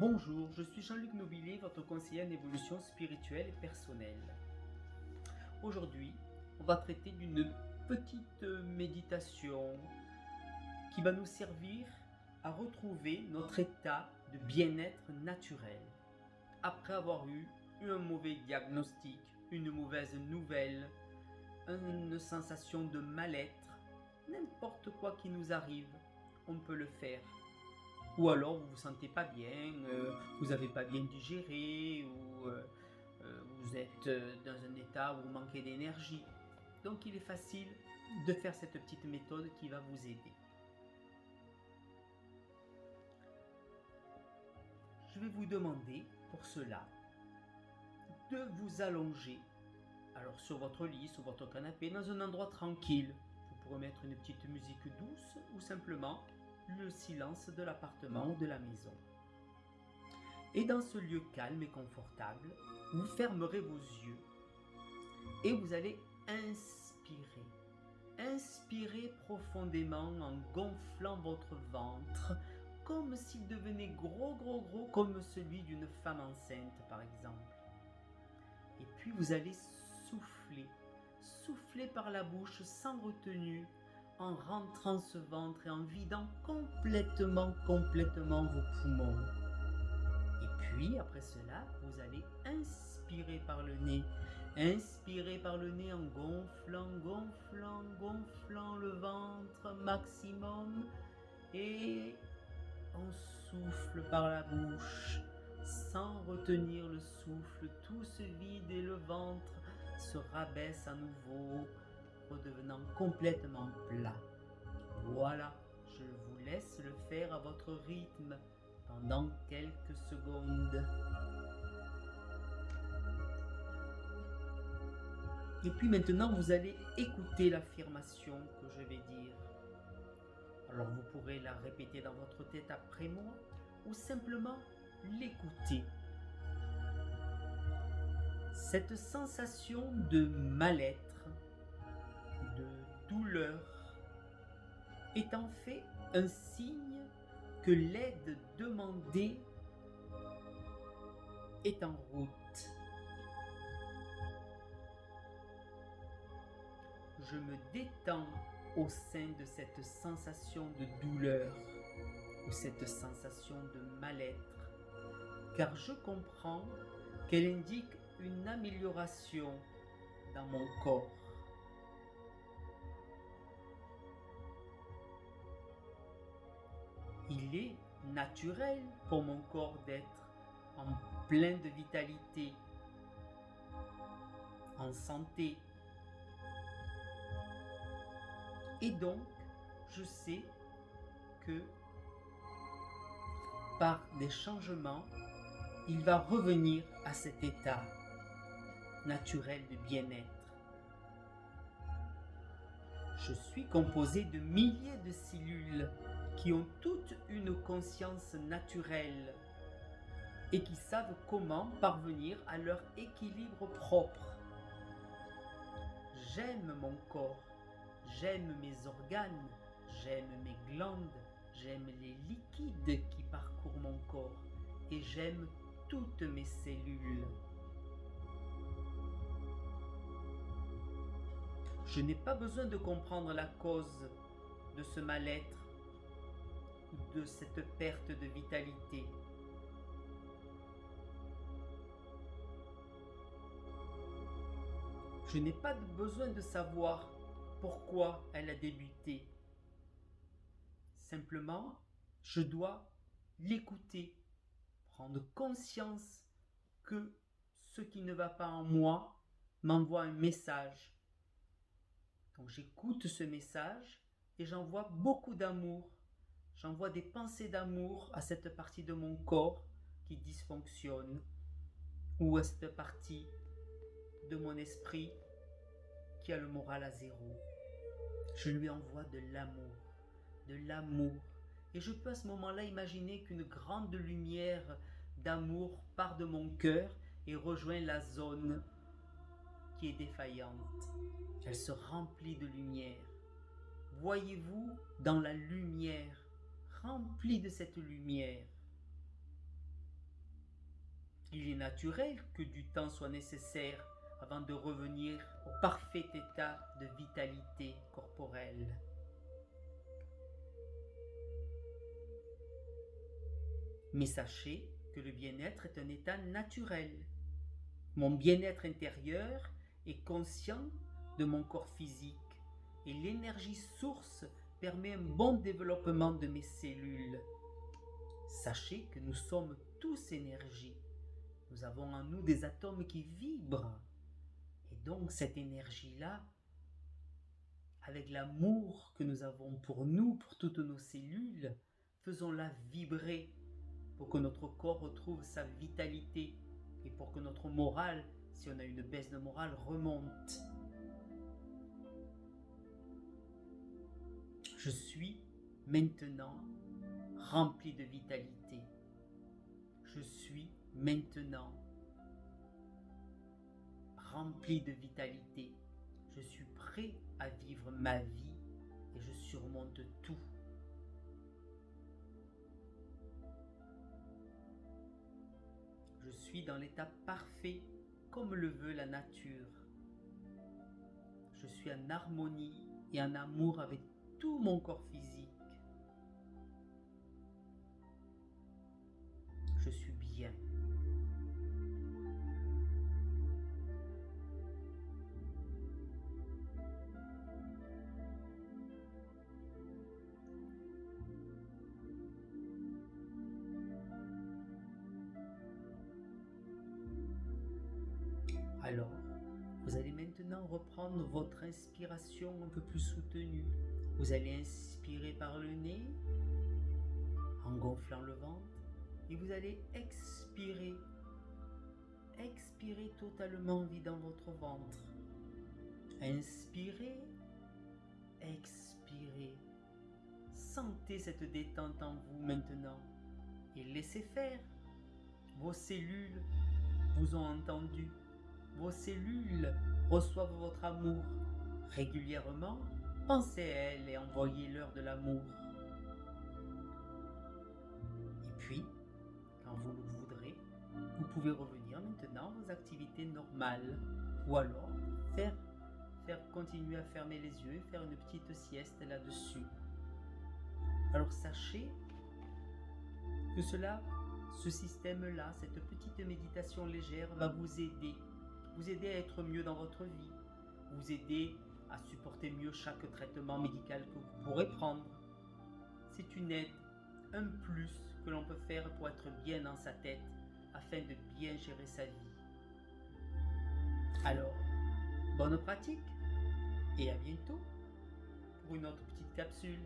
Bonjour, je suis Jean-Luc Nobillet, votre conseiller en évolution spirituelle et personnelle. Aujourd'hui, on va traiter d'une petite méditation qui va nous servir à retrouver notre état de bien-être naturel. Après avoir eu un mauvais diagnostic, une mauvaise nouvelle, une sensation de mal-être, n'importe quoi qui nous arrive, on peut le faire. Ou alors vous vous sentez pas bien, vous n'avez pas bien digéré, ou vous êtes dans un état où vous manquez d'énergie. Donc il est facile de faire cette petite méthode qui va vous aider. Je vais vous demander pour cela de vous allonger, alors sur votre lit, sur votre canapé, dans un endroit tranquille. Vous pourrez mettre une petite musique douce ou simplement le silence de l'appartement ou de la maison. Et dans ce lieu calme et confortable, vous fermerez vos yeux et vous allez inspirer. Inspirez profondément en gonflant votre ventre, comme s'il devenait gros, comme celui d'une femme enceinte par exemple. Et puis vous allez souffler, souffler par la bouche sans retenue, en rentrant ce ventre et en vidant complètement vos poumons. Et puis, après cela, vous allez inspirer par le nez. Inspirez par le nez en gonflant le ventre maximum. Et on souffle par la bouche, sans retenir le souffle. Tout se vide et le ventre se rabaisse à nouveau, redevenant complètement plat. Voilà, je vous laisse le faire à votre rythme pendant quelques secondes. Et puis maintenant, vous allez écouter l'affirmation que je vais dire. Alors vous pourrez la répéter dans votre tête après moi ou simplement l'écouter. Cette sensation de mal-être, de douleur, est en fait un signe que l'aide demandée est en route. Je me détends au sein de cette sensation de douleur ou cette sensation de mal-être, car je comprends qu'elle indique une amélioration dans mon corps. Il est naturel pour mon corps d'être en plein de vitalité, en santé. Et donc, je sais que par des changements, il va revenir à cet état naturel de bien-être. Je suis composé de milliers de cellules qui ont toutes une conscience naturelle et qui savent comment parvenir à leur équilibre propre. J'aime mon corps, j'aime mes organes, j'aime mes glandes, j'aime les liquides qui parcourent mon corps et j'aime toutes mes cellules. Je n'ai pas besoin de comprendre la cause de ce mal-être ou de cette perte de vitalité. Je n'ai pas besoin de savoir pourquoi elle a débuté. Simplement, je dois l'écouter, prendre conscience que ce qui ne va pas en moi m'envoie un message. Donc j'écoute ce message et j'envoie beaucoup d'amour. J'envoie des pensées d'amour à cette partie de mon corps qui dysfonctionne ou à cette partie de mon esprit qui a le moral à zéro. Je lui envoie de l'amour, de l'amour. Et je peux à ce moment-là imaginer qu'une grande lumière d'amour part de mon cœur et rejoint la zone qui est défaillante. Elle se remplit de lumière. Voyez-vous dans la lumière, remplie de cette lumière. Il est naturel que du temps soit nécessaire avant de revenir au parfait état de vitalité corporelle. Mais sachez que le bien-être est un état naturel. Mon bien-être intérieur est conscient de mon corps physique et l'énergie source permet un bon développement de mes cellules. Sachez que nous sommes tous énergie. Nous avons en nous des atomes qui vibrent. Et donc cette énergie-là, avec l'amour que nous avons pour nous, pour toutes nos cellules, faisons-la vibrer pour que notre corps retrouve sa vitalité et pour que notre morale, si on a une baisse de morale, remonte. Je suis maintenant rempli de vitalité. Je suis maintenant rempli de vitalité. Je suis prêt à vivre ma vie et je surmonte tout. Je suis dans l'état parfait comme le veut la nature. Je suis en harmonie et en amour avec tout mon corps physique. Je suis bien. Alors, vous allez maintenant reprendre votre inspiration un peu plus soutenue. Vous allez inspirer par le nez, en gonflant le ventre, et vous allez expirer. Expirez totalement vide dans votre ventre. Inspirez, expirez. Sentez cette détente en vous maintenant et laissez faire. Vos cellules vous ont entendu. Vos cellules reçoivent votre amour. Régulièrement, pensez à elles et envoyez-leur de l'amour. Et puis, quand vous le voudrez, vous pouvez revenir maintenant à vos activités normales. Ou alors, continuer à fermer les yeux et faire une petite sieste là-dessus. Alors sachez que ce système-là, cette petite méditation légère va vous aider à être mieux dans votre vie, vous aider à supporter mieux chaque traitement médical que vous pourrez prendre. C'est une aide, un plus que l'on peut faire pour être bien dans sa tête afin de bien gérer sa vie. Alors, bonne pratique et à bientôt pour une autre petite capsule.